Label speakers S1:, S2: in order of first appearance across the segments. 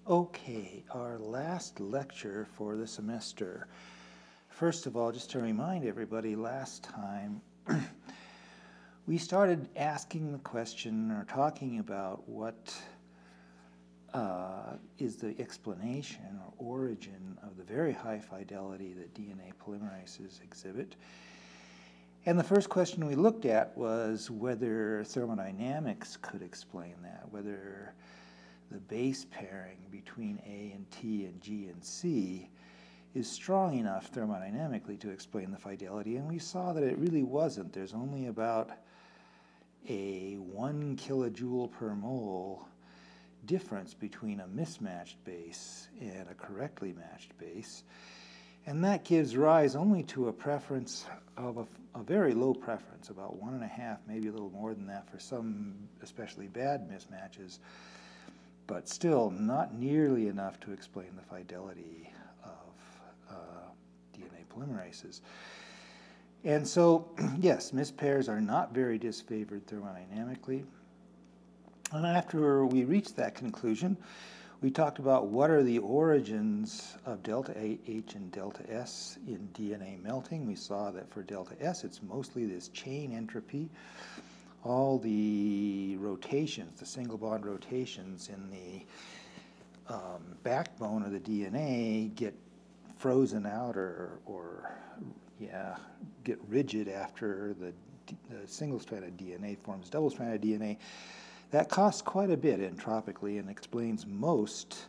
S1: Okay, our last lecture for the semester. First of all, just to remind everybody, last time we started asking the question or talking about what is the explanation or origin of the very high fidelity that DNA polymerases exhibit. And the first question we looked at was whether thermodynamics could explain that, whether the base pairing between A and T and G and C is strong enough thermodynamically to explain the fidelity, and we saw that it really wasn't. There's only about a 1 kilojoule per mole difference between a mismatched base and a correctly matched base, and that gives rise only to a preference of a very low preference, about 1.5, maybe a little more than that for some especially bad mismatches, but still not nearly enough to explain the fidelity of DNA polymerases. And so, yes, mispairs are not very disfavored thermodynamically. And after we reached that conclusion, we talked about what are the origins of delta H and delta S in DNA melting. We saw that for delta S, it's mostly this chain entropy. All the rotations, the single bond rotations in the backbone of the DNA get frozen out or get rigid after the single-stranded DNA forms double-stranded DNA. That costs quite a bit entropically and explains most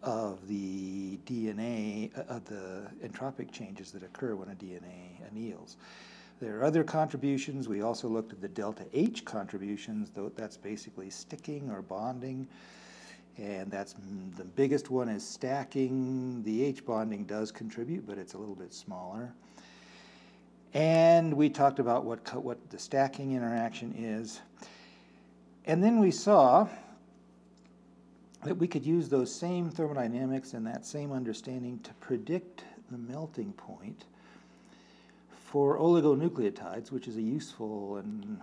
S1: of the DNA, of the entropic changes that occur when a DNA anneals. There are other contributions. We also looked at the delta H contributions, though that's basically sticking or bonding, and that's the biggest one is stacking. The H bonding does contribute, but it's a little bit smaller. And we talked about what the stacking interaction is. And then we saw that we could use those same thermodynamics and that same understanding to predict the melting point for oligonucleotides, which is a useful and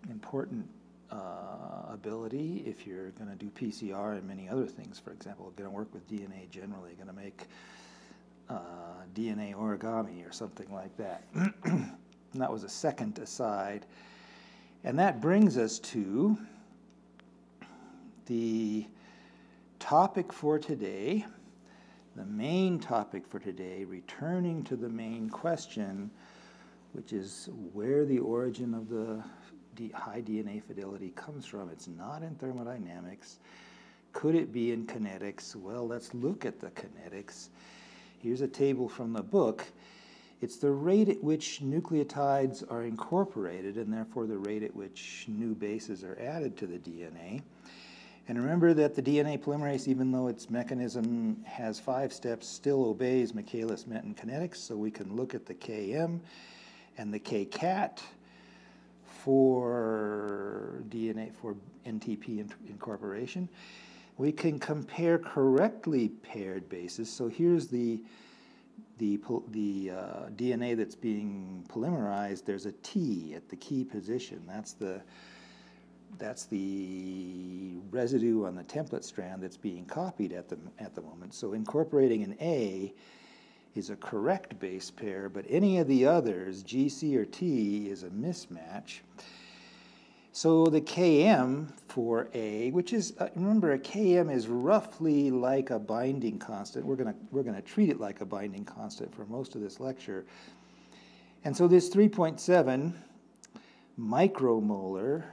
S1: important ability if you're going to do PCR and many other things. For example, going to work with DNA generally, going to make DNA origami or something like that. And that was a second aside. And that brings us to the topic for today, the main topic for today, returning to the main question, which is where the origin of the high DNA fidelity comes from. It's not in thermodynamics. Could it be in kinetics? Well, let's look at the kinetics. Here's a table from the book. It's the rate at which nucleotides are incorporated, and therefore the rate at which new bases are added to the DNA. And remember that the DNA polymerase, even though its mechanism has 5 steps, still obeys Michaelis-Menten kinetics, so we can look at the Km and the Kcat for DNA, for NTP incorporation. We can compare correctly paired bases. So here's the DNA that's being polymerized. There's a T at the key position. That's the residue on the template strand that's being copied at the moment. So incorporating an A is a correct base pair, but any of the others, G, C, or T, is a mismatch. So the Km for A, which is, remember, a Km is roughly like a binding constant. We're gonna treat it like a binding constant for most of this lecture. And so this 3.7 micromolar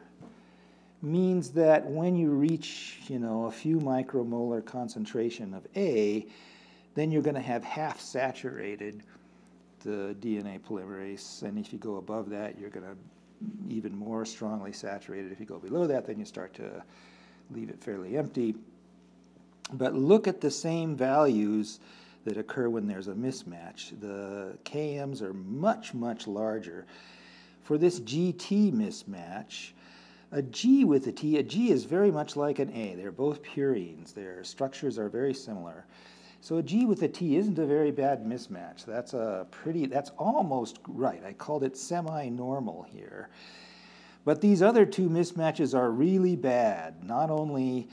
S1: means that when you reach, a few micromolar concentration of A, then you're going to have half saturated the DNA polymerase, and if you go above that, you're going to even more strongly saturated. If you go below that, then you start to leave it fairly empty. But look at the same values that occur when there's a mismatch. The Kms are much, much larger. For this GT mismatch, a G with a T, a G is very much like an A. They're both purines. Their structures are very similar. So a G with a T isn't a very bad mismatch. That's almost right. I called it semi-normal here. But these other two mismatches are really bad. Not only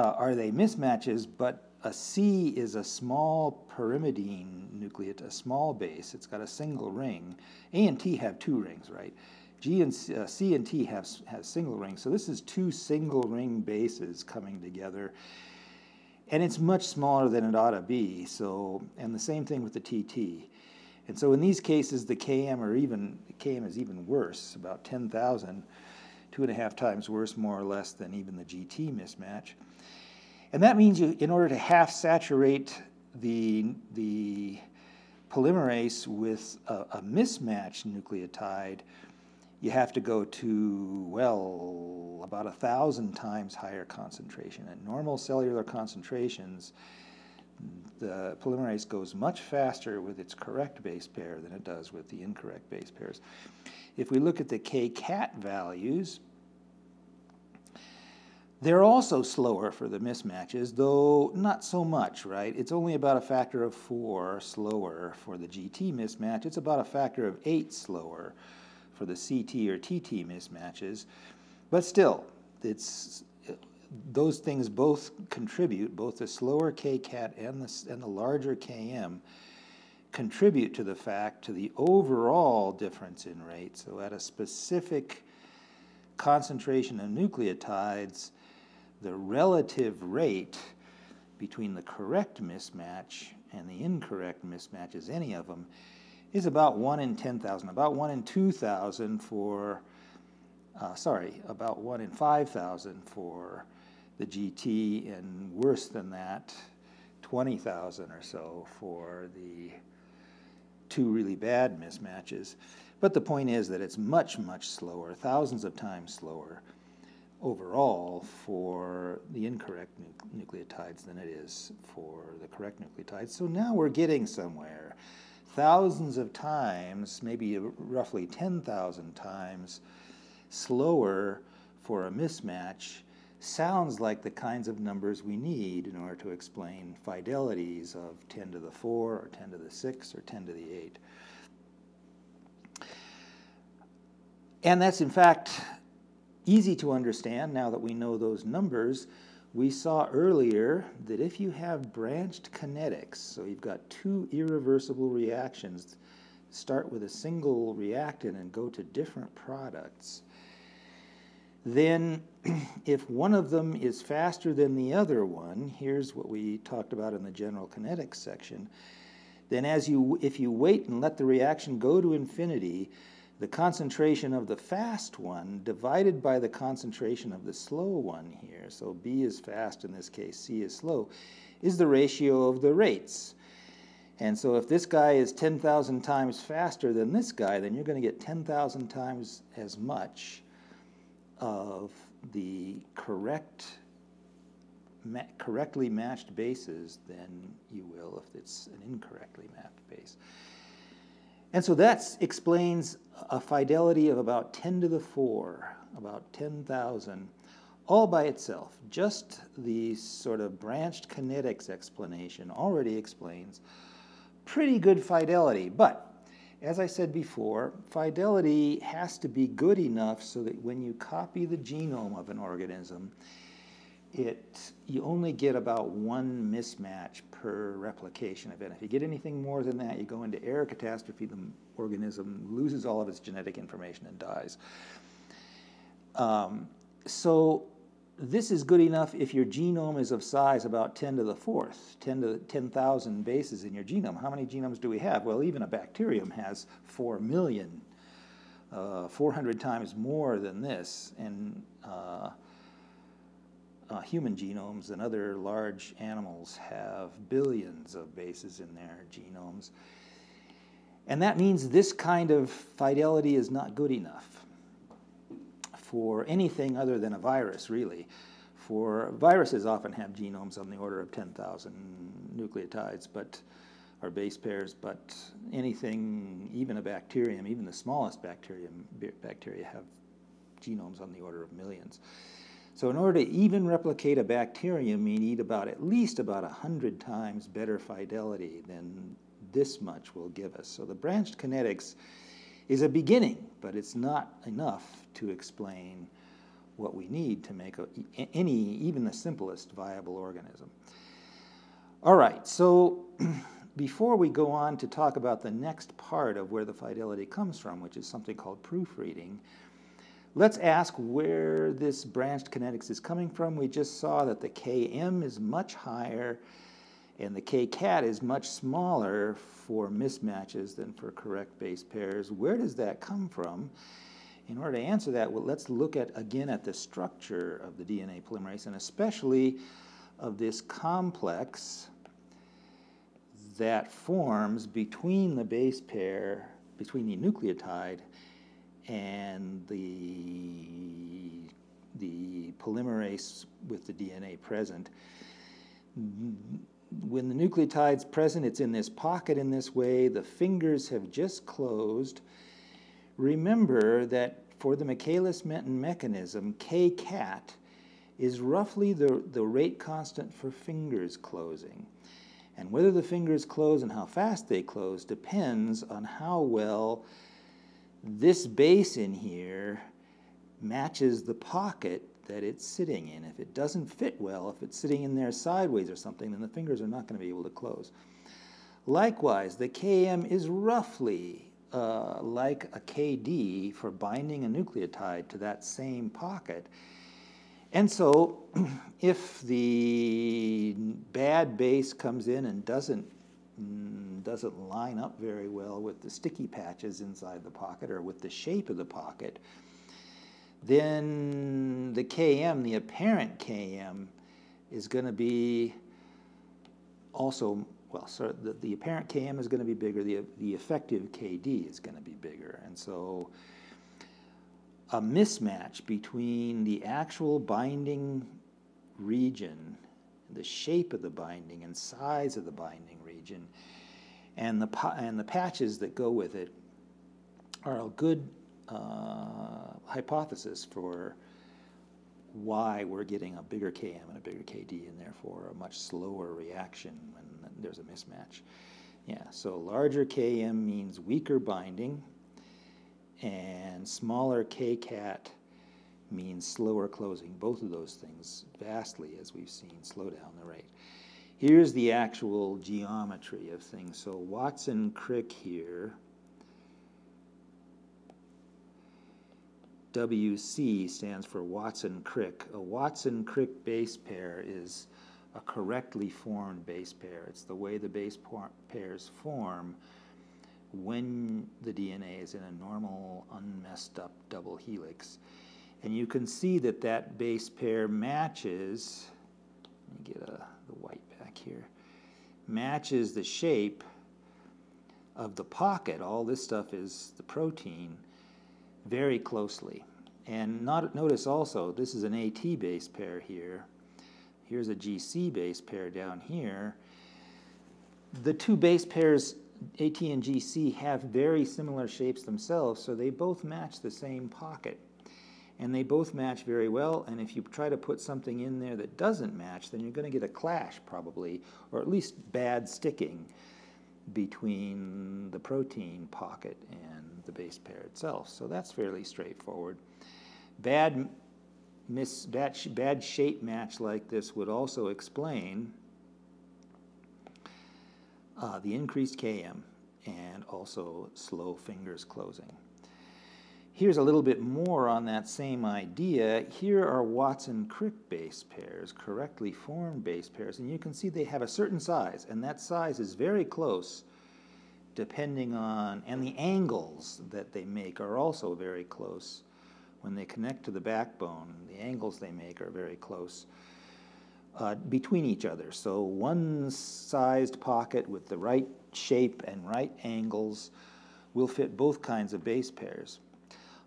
S1: are they mismatches, but a C is a small pyrimidine nucleotide, a small base. It's got a single ring. A and T have two rings, right? C and T have single rings. So this is two single ring bases coming together. And it's much smaller than it ought to be. So, and the same thing with the TT. And so in these cases, the KM is even worse, about 10,000, 2.5 times worse, more or less, than even the GT mismatch. And that means in order to half saturate the polymerase with a mismatched nucleotide, you have to go to, well, about 1,000 times higher concentration. At normal cellular concentrations, the polymerase goes much faster with its correct base pair than it does with the incorrect base pairs. If we look at the kcat values, they're also slower for the mismatches, though not so much, right? It's only about a factor of 4 slower for the GT mismatch. It's about a factor of 8 slower for the CT or TT mismatches. But still, those things both contribute, both the slower kcat and the larger Km contribute to the overall difference in rate. So at a specific concentration of nucleotides, the relative rate between the correct mismatch and the incorrect mismatches, any of them, is about 1 in 10,000, about 1 in 2,000 for, about 1 in 5,000 for the GT, and worse than that, 20,000 or so for the two really bad mismatches. But the point is that it's much, much slower, thousands of times slower overall for the incorrect nucleotides than it is for the correct nucleotides. So now we're getting somewhere. Thousands of times, maybe roughly 10,000 times slower for a mismatch sounds like the kinds of numbers we need in order to explain fidelities of 10 to the 4 or 10 to the 6 or 10 to the 8. And that's in fact easy to understand now that we know those numbers. We saw earlier that if you have branched kinetics, so you've got two irreversible reactions, start with a single reactant and go to different products, then if one of them is faster than the other one, here's what we talked about in the general kinetics section, then if you wait and let the reaction go to infinity, the concentration of the fast one divided by the concentration of the slow one here, so B is fast in this case, C is slow, is the ratio of the rates. And so if this guy is 10,000 times faster than this guy, then you're going to get 10,000 times as much of the correctly matched bases than you will if it's an incorrectly matched base. And so that explains a fidelity of about 10 to the 4, about 10,000, all by itself. Just the sort of branched kinetics explanation already explains pretty good fidelity. But as I said before, fidelity has to be good enough so that when you copy the genome of an organism, you only get about one mismatch per replication event. If you get anything more than that, you go into error catastrophe, the organism loses all of its genetic information and dies. So this is good enough if your genome is of size about 10 to the 4th, 10,000 bases in your genome. How many genomes do we have? Well, even a bacterium has 4 million, 400 times more than this. And human genomes and other large animals have billions of bases in their genomes. And that means this kind of fidelity is not good enough for anything other than a virus, really. For viruses often have genomes on the order of 10,000 nucleotides, or base pairs, but anything, even a bacterium, even the smallest bacteria have genomes on the order of millions. So in order to even replicate a bacterium, you need at least about 100 times better fidelity than this much will give us. So the branched kinetics is a beginning, but it's not enough to explain what we need to make even the simplest viable organism. All right, so before we go on to talk about the next part of where the fidelity comes from, which is something called proofreading, let's ask where this branched kinetics is coming from. We just saw that the Km is much higher and the Kcat is much smaller for mismatches than for correct base pairs. Where does that come from? In order to answer that, well, let's look again at the structure of the DNA polymerase, and especially of this complex that forms between the base pair, between the nucleotide and the polymerase with the DNA present. When the nucleotide's present, it's in this pocket in this way. The fingers have just closed. Remember that for the Michaelis-Menten mechanism, Kcat is roughly the rate constant for fingers closing. And whether the fingers close and how fast they close depends on how well this base in here matches the pocket that it's sitting in. If it doesn't fit well, if it's sitting in there sideways or something, then the fingers are not going to be able to close. Likewise, the Km is roughly like a Kd for binding a nucleotide to that same pocket. And so if the bad base comes in and doesn't line up very well with the sticky patches inside the pocket or with the shape of the pocket, then the Km, the apparent Km, is going to be also, well, so the apparent Km is going to be bigger, the effective Kd is going to be bigger. And so a mismatch between the actual binding region, the shape of the binding and size of the binding region, and the patches that go with it are a good hypothesis for why we're getting a bigger Km and a bigger Kd, and therefore a much slower reaction when there's a mismatch. Yeah, so larger Km means weaker binding, and smaller Kcat means slower closing. Both of those things vastly, as we've seen, slow down the rate. Here's the actual geometry of things. So Watson-Crick here, WC stands for Watson-Crick. A Watson-Crick base pair is a correctly formed base pair. It's the way the base pairs form when the DNA is in a normal, unmessed up double helix. And you can see that that base pair matches, let me get the white back here, matches the shape of the pocket. All this stuff is the protein very closely. And notice also, this is an AT base pair here. Here's a GC base pair down here. The two base pairs, AT and GC, have very similar shapes themselves, so they both match the same pocket. And they both match very well, and if you try to put something in there that doesn't match, then you're going to get a clash probably, or at least bad sticking between the protein pocket and the base pair itself. So that's fairly straightforward. Bad shape match like this would also explain the increased Km and also slow fingers closing. Here's a little bit more on that same idea. Here are Watson-Crick base pairs, correctly formed base pairs, and you can see they have a certain size, and that size is very close depending on, and the angles that they make are also very close. When they connect to the backbone, the angles they make are very close between each other. So one sized pocket with the right shape and right angles will fit both kinds of base pairs.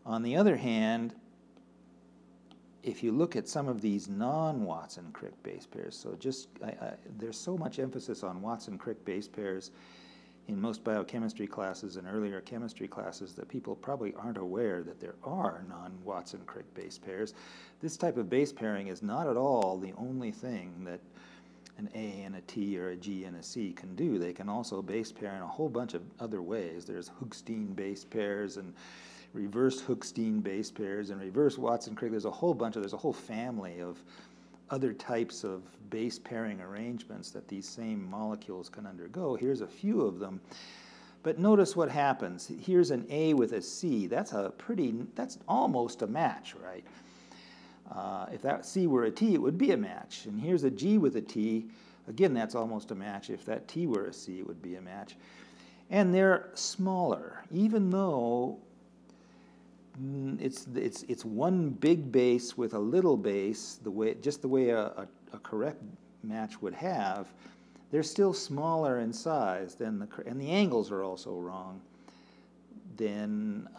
S1: On the other hand, if you look at some of these non-Watson-Crick base pairs, so there's so much emphasis on Watson-Crick base pairs in most biochemistry classes and earlier chemistry classes that people probably aren't aware that there are non-Watson-Crick base pairs. This type of base pairing is not at all the only thing that an A and a T or a G and a C can do. They can also base pair in a whole bunch of other ways. There's Hoogsteen base pairs and reverse Hookstein base pairs and reverse Watson-Crick. There's a whole family of other types of base pairing arrangements that these same molecules can undergo. Here's a few of them. But notice what happens. Here's an A with a C. That's almost a match, right? If that C were a T, it would be a match. And here's a G with a T. Again, that's almost a match. If that T were a C, it would be a match. And they're smaller, even though it's one big base with a little base, just the way a correct match would have. They're still smaller in size and the angles are also wrong than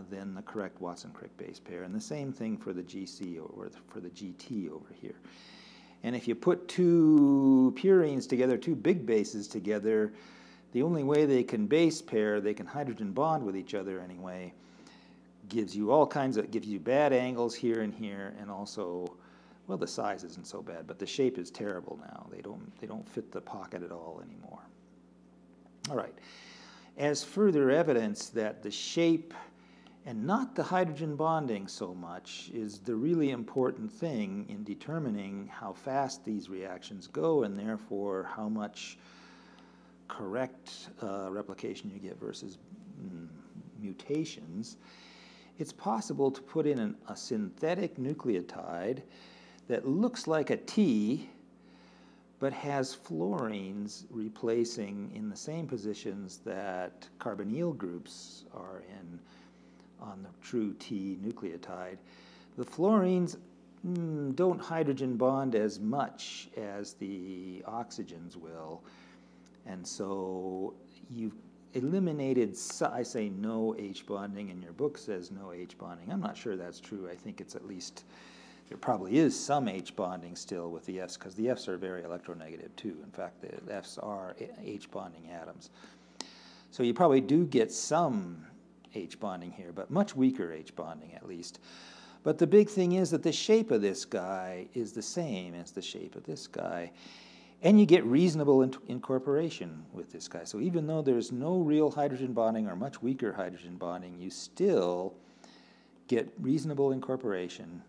S1: the correct Watson-Crick base pair. And the same thing for the GC or for the GT over here. And if you put two purines together, two big bases together, the only way they can base pair, they can hydrogen bond with each other anyway, gives you bad angles here and here, and also, well, the size isn't so bad, but the shape is terrible now. They don't fit the pocket at all anymore. All right. As further evidence that the shape and not the hydrogen bonding so much is the really important thing in determining how fast these reactions go and therefore how much correct replication you get versus mutations, it's possible to put in a synthetic nucleotide that looks like a T but has fluorines replacing in the same positions that carbonyl groups are in on the true T nucleotide. The fluorines don't hydrogen bond as much as the oxygens will, and so you've eliminated, I say no H bonding, and your book says no H bonding. I'm not sure that's true. I think it's at least, there probably is some H bonding still with the Fs, because the Fs are very electronegative too. In fact, the Fs are H bonding atoms. So you probably do get some H bonding here, but much weaker H bonding at least. But the big thing is that the shape of this guy is the same as the shape of this guy. And you get reasonable incorporation with this guy. So even though there's no real hydrogen bonding or much weaker hydrogen bonding, you still get reasonable incorporation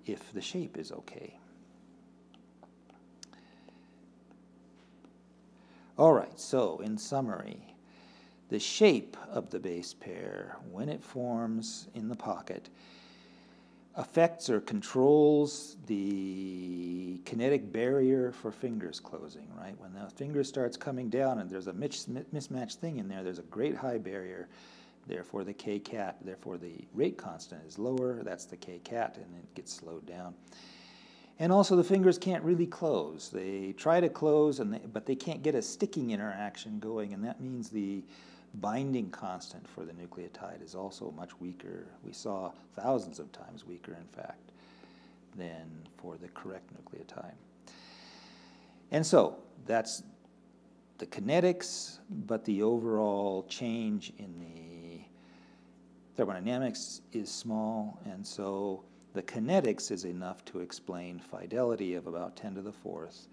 S1: if the shape is okay. All right, so in summary, the shape of the base pair, when it forms in the pocket, affects or controls the kinetic barrier for fingers closing, right? When the finger starts coming down and there's a mismatched thing in there, there's a great high barrier. Therefore, the K-cat, therefore the rate constant is lower. That's the K-cat, and it gets slowed down. And also, the fingers can't really close. They try to close, but they can't get a sticking interaction going, and that means the binding constant for the nucleotide is also much weaker. We saw thousands of times weaker, in fact, than for the correct nucleotide. And so that's the kinetics, but the overall change in the thermodynamics is small, and so the kinetics is enough to explain fidelity of about 10 to the fourth.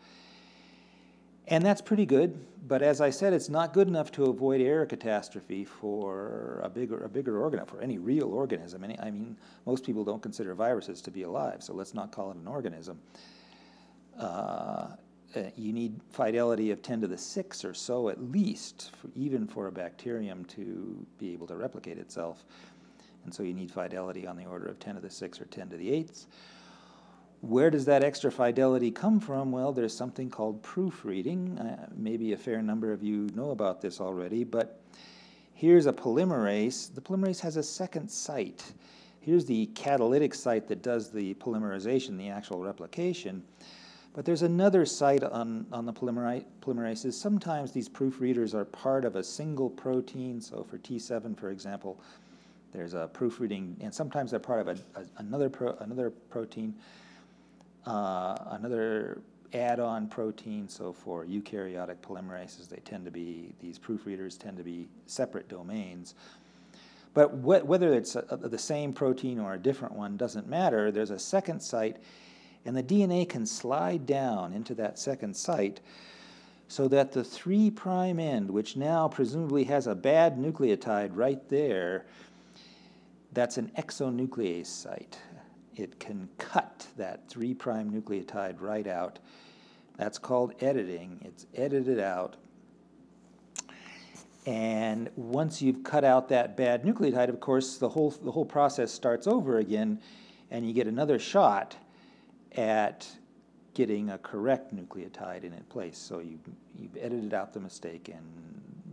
S1: And that's pretty good, but as I said, it's not good enough to avoid error catastrophe for a bigger organism, for any real organism. I mean, most people don't consider viruses to be alive, so let's not call it an organism. You need fidelity of 10 to the 6 or so at least, even for a bacterium to be able to replicate itself. And so you need fidelity on the order of 10 to the 6 or 10 to the 8th. Where does that extra fidelity come from? Well, there's something called proofreading. Maybe a fair number of you know about this already, but here's a polymerase. The polymerase has a second site. Here's the catalytic site that does the polymerization, the actual replication. But there's another site on the polymerases. Sometimes these proofreaders are part of a single protein. So for T7, for example, there's a proofreading, and sometimes they're part of another protein, another add-on protein. So for eukaryotic polymerases, these proofreaders tend to be separate domains. But whether it's the same protein or a different one doesn't matter. There's a second site, and the DNA can slide down into that second site so that the 3' end, which now presumably has a bad nucleotide right there, That's an exonuclease site. It can cut that 3' nucleotide right out. That's called editing. It's edited out. And once you've cut out that bad nucleotide, of course, the whole process starts over again, and you get another shot at getting a correct nucleotide in its place. So you've edited out the mistake, and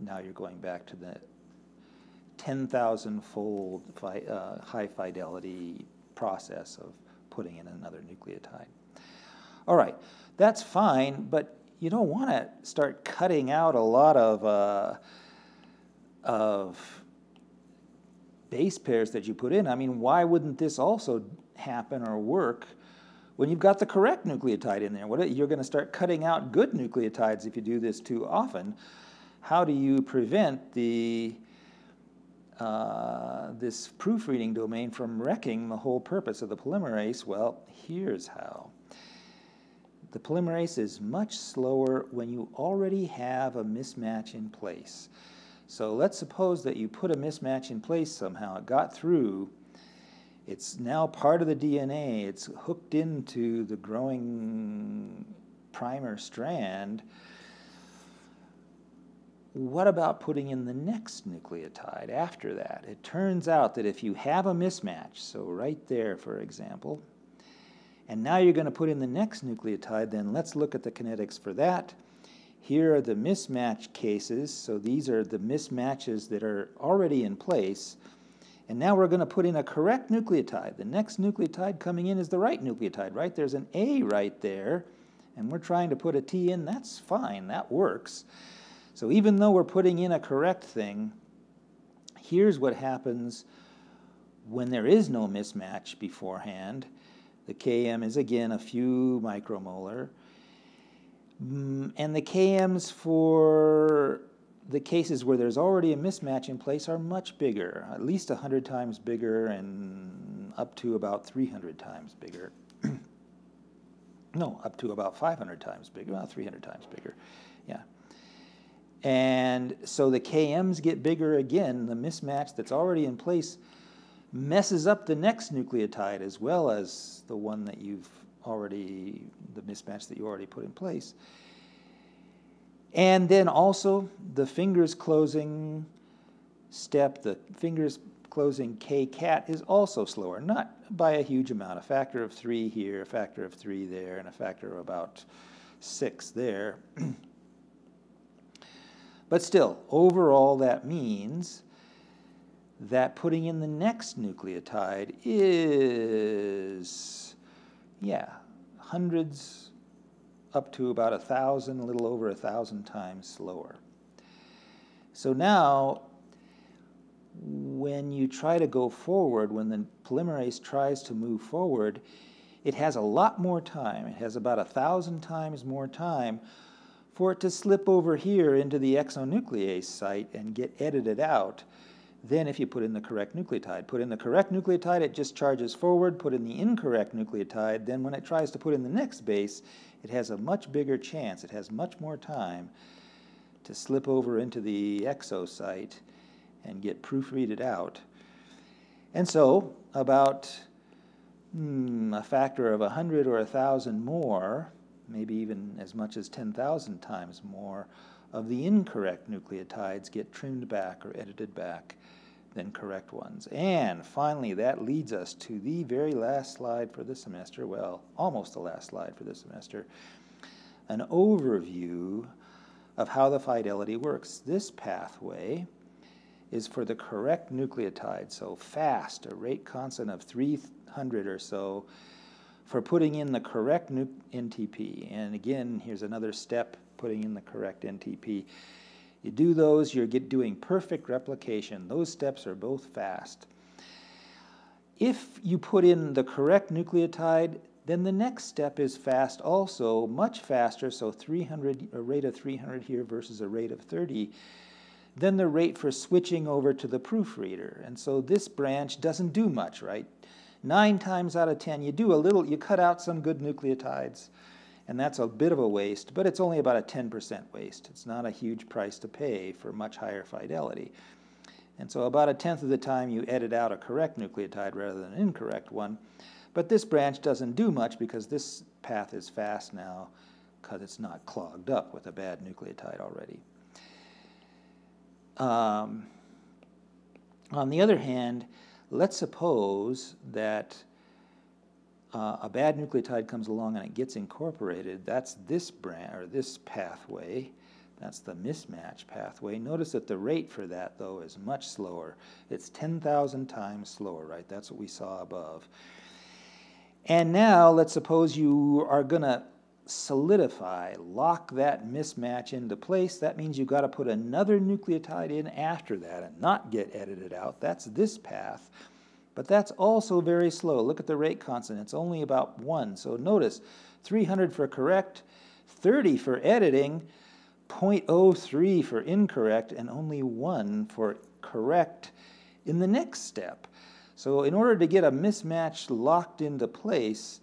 S1: now you're going back to the 10,000-fold high fidelity process of putting in another nucleotide. All right, that's fine, but you don't want to start cutting out a lot of base pairs that you put in. I mean, why wouldn't this also happen or work when you've got the correct nucleotide in there? You're going to start cutting out good nucleotides if you do this too often. How do you prevent this proofreading domain from wrecking the whole purpose of the polymerase? Well, here's how. The polymerase is much slower when you already have a mismatch in place. So let's suppose that you put a mismatch in place somehow. It got through. It's now part of the DNA. It's hooked into the growing primer strand. What about putting in the next nucleotide after that? It turns out that if you have a mismatch, so right there, for example, and now you're going to put in the next nucleotide, then let's look at the kinetics for that. Here are the mismatch cases. So these are the mismatches that are already in place. And now we're going to put in a correct nucleotide. The next nucleotide coming in is the right nucleotide, right? There's an A right there, and we're trying to put a T in. That's fine. That works. So even though we're putting in a correct thing, here's what happens when there is no mismatch beforehand. The Km is, again, a few micromolar. And the Kms for the cases where there's already a mismatch in place are much bigger, at least 100 times bigger and up to about 300 times bigger. No, up to about 500 times bigger, about 300 times bigger, yeah. And so the Kms get bigger again. The mismatch that's already in place messes up the next nucleotide as well as the one that you've already, the mismatch that you already put in place. And then also the fingers closing step, the fingers closing K-cat is also slower, not by a huge amount, a factor of 3 here, a factor of 3 there, and a factor of about 6 there. But still, overall that means that putting in the next nucleotide is, yeah, hundreds up to about 1,000, a little over 1,000 times slower. So now, when you try to go forward, when the polymerase tries to move forward, it has a lot more time. It has about 1,000 times more time for it to slip over here into the exonuclease site and get edited out than if you put in the correct nucleotide. Put in the correct nucleotide, it just charges forward. Put in the incorrect nucleotide, then when it tries to put in the next base, it has a much bigger chance. It has much more time to slip over into the exo site and get proofreaded out. And so about a factor of 100 or 1,000 more, maybe even as much as 10,000 times more, of the incorrect nucleotides get trimmed back or edited back than correct ones. And finally, that leads us to the very last slide for the semester, well, almost the last slide for the semester, an overview of how the fidelity works. This pathway is for the correct nucleotide, so fast, a rate constant of 300 or so, for putting in the correct NTP. And again, here's another step, putting in the correct NTP. You do those, you're doing perfect replication. Those steps are both fast. If you put in the correct nucleotide, then the next step is fast also, much faster, so 300, a rate of 300 here versus a rate of 30, then the rate for switching over to the proofreader. And so this branch doesn't do much, right? 9 times out of 10, you do a little, you cut out some good nucleotides, and that's a bit of a waste, but it's only about a 10% waste. It's not a huge price to pay for much higher fidelity. And so about 1/10 of the time you edit out a correct nucleotide rather than an incorrect one. But this branch doesn't do much because this path is fast now because it's not clogged up with a bad nucleotide already. On the other hand, let's suppose that a bad nucleotide comes along and it gets incorporated. That's this branch or this pathway. That's the mismatch pathway. Notice that the rate for that, though, is much slower. It's 10,000 times slower, right? That's what we saw above. And now let's suppose you are going to solidify, lock that mismatch into place. That means you've got to put another nucleotide in after that and not get edited out. That's this path. But that's also very slow. Look at the rate constant. It's only about 1. So notice 300 for correct, 30 for editing, 0.03 for incorrect, and only 1 for correct in the next step. So in order to get a mismatch locked into place,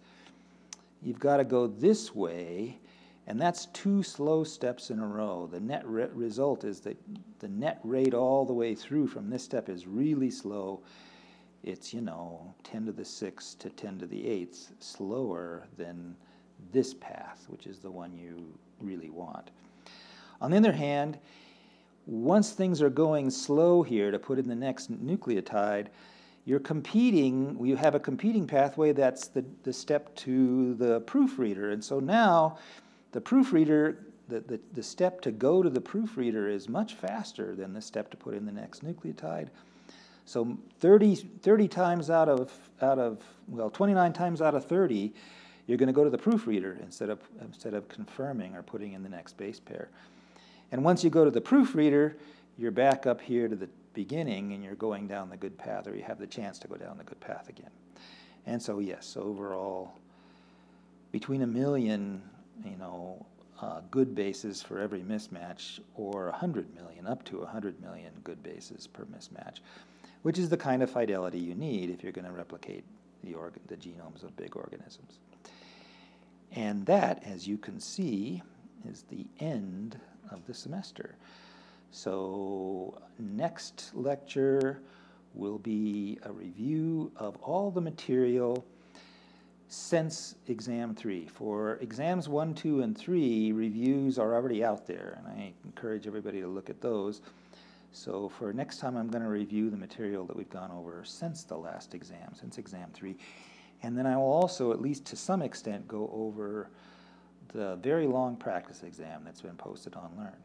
S1: you've got to go this way, and that's 2 slow steps in a row. The net result is that the net rate all the way through from this step is really slow. It's, 10 to the 6th to 10 to the 8th slower than this path, which is the one you really want. On the other hand, once things are going slow here to put in the next nucleotide, you have a competing pathway. That's the step to the proofreader. And so now the proofreader, the step to go to the proofreader is much faster than the step to put in the next nucleotide. So 30 times out of 29 times out of 30, you're going to go to the proofreader instead of confirming or putting in the next base pair. And once you go to the proofreader, you're back up here to the beginning and you're going down the good path, or you have the chance to go down the good path again. And so yes, overall, between 1 million, good bases for every mismatch, or 100 million, up to 100 million good bases per mismatch, which is the kind of fidelity you need if you're going to replicate the genomes of big organisms. And that, as you can see, is the end of the semester. So next lecture will be a review of all the material since exam 3. For exams 1, 2, and 3, reviews are already out there, and I encourage everybody to look at those. So for next time, I'm going to review the material that we've gone over since the last exam, since exam 3. And then I will also, at least to some extent, go over the very long practice exam that's been posted on Learn.